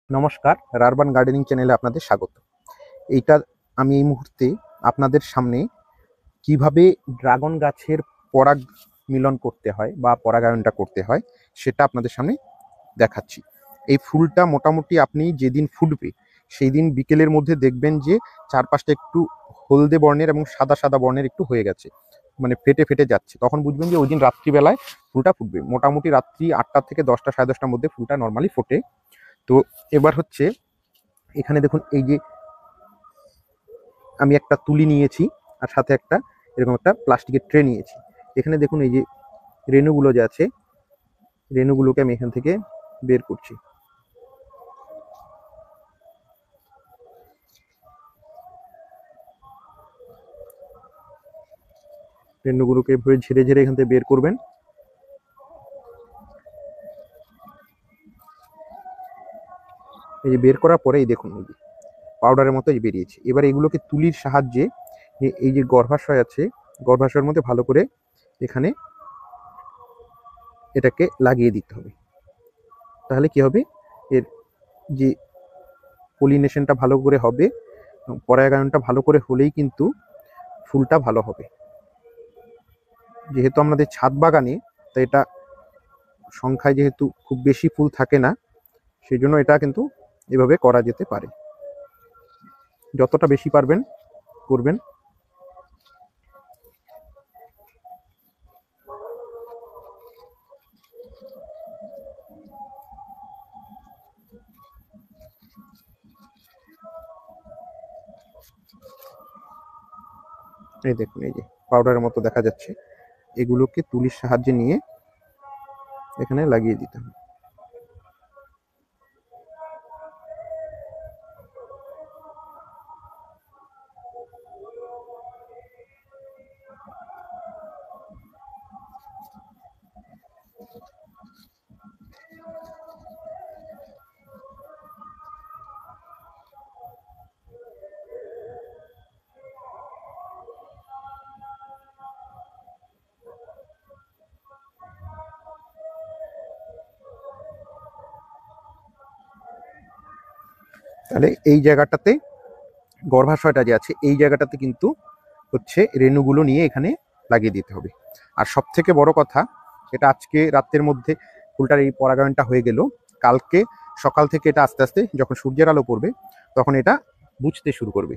নমস্কার, রারবান গার্ডেনিং চ্যানেলে আপনাদের স্বাগত। এইটা আমি এই মুহূর্তে আপনাদের সামনে কিভাবে ড্রাগন গাছের পরাগ মিলন করতে হয় বা পরাগায়নটা করতে হয় সেটা আপনাদের সামনে দেখাচ্ছি। এই ফুলটা মোটামুটি আপনি যেদিন ফুটবে সেই দিন বিকেলের মধ্যে দেখবেন যে চারপাশটা একটু হলদে বর্ণের এবং সাদা সাদা বর্ণের একটু হয়ে গেছে, মানে ফেটে ফেটে যাচ্ছে। তখন বুঝবেন যে ওই দিন রাত্রিবেলায় ফুলটা ফুটবে। মোটামুটি রাত্রি 8টা থেকে 10টা, 10:30টার মধ্যে ফুলটা নর্মালি ফোটে। তো এবার হচ্ছে এখানে দেখুন, এই যে আমি একটা তুলি নিয়েছি আর সাথে একটা এরকম একটা প্লাস্টিকের ট্রে নিয়েছি। এখানে দেখুন এই যে রেণুগুলো যে আছে, রেণুগুলোকে আমি এখান থেকে বের করছি। রেণুগুলোকে এভাবে ঝেড়ে ঝেড়ে এখান থেকে বের করবেন। এই যে বের করার পরে এই দেখুন এই যে পাউডারের মতো এই বেরিয়েছে। এবার এগুলোকে তুলির সাহায্যে এই যে গর্ভাশয় আছে, গর্ভাশয়ের মধ্যে ভালো করে এখানে এটাকে লাগিয়ে দিতে হবে। তাহলে কি হবে, এর যে পলিনেশনটা ভালো করে হবে, পরাগায়নটা ভালো করে হলেই কিন্তু ফুলটা ভালো হবে। যেহেতু আমাদের ছাদ বাগানে, তাই এটা সংখ্যায় যেহেতু খুব বেশি ফুল থাকে না, সেই জন্য এটা কিন্তু এভাবে করা যেতে পারে। যতটা বেশি পারবেন করবেন। এই দেখুন এই যে পাউডারের মতো দেখা যাচ্ছে, এগুলোকে তুলির সাহায্যে নিয়ে এখানে লাগিয়ে দিতে হবে। তাহলে এই জায়গাটাতে গর্ভাশয়টা যে আছে, এই জায়গাটাতে কিন্তু হচ্ছে রেণুগুলো নিয়ে এখানে লাগিয়ে দিতে হবে। আর সব থেকে বড় কথা, এটা আজকে রাতের মধ্যে ফুলটার এই পরাগায়নটা হয়ে গেল, কালকে সকাল থেকে এটা আস্তে আস্তে যখন সূর্যের আলো পড়বে তখন এটা বুঝতে শুরু করবে।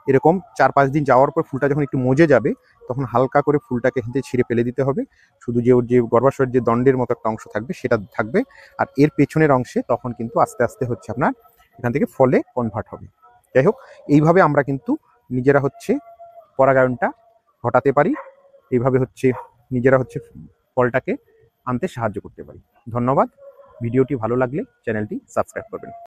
এরকম 4-5 দিন যাওয়ার পর ফুলটা যখন একটু মজে যাবে তখন হালকা করে ফুলটাকে এখান থেকে ছিঁড়ে ফেলে দিতে হবে। শুধু যে ওর যে গর্ভাশয়ের যে দণ্ডের মতো একটা অংশ থাকবে সেটা থাকবে, আর এর পেছনের অংশে তখন কিন্তু আস্তে আস্তে হচ্ছে আপনার এখান থেকে ফলে কনভার্ট হবে। যাই হোক, এইভাবে আমরা কিন্তু নিজেরা হচ্ছে পরাগায়নটা ঘটাতে পারি। এইভাবে হচ্ছে নিজেরা হচ্ছে ফলটাকে আনতে সাহায্য করতে পারি। ধন্যবাদ। ভিডিওটি ভালো লাগলে চ্যানেলটি সাবস্ক্রাইব করবেন।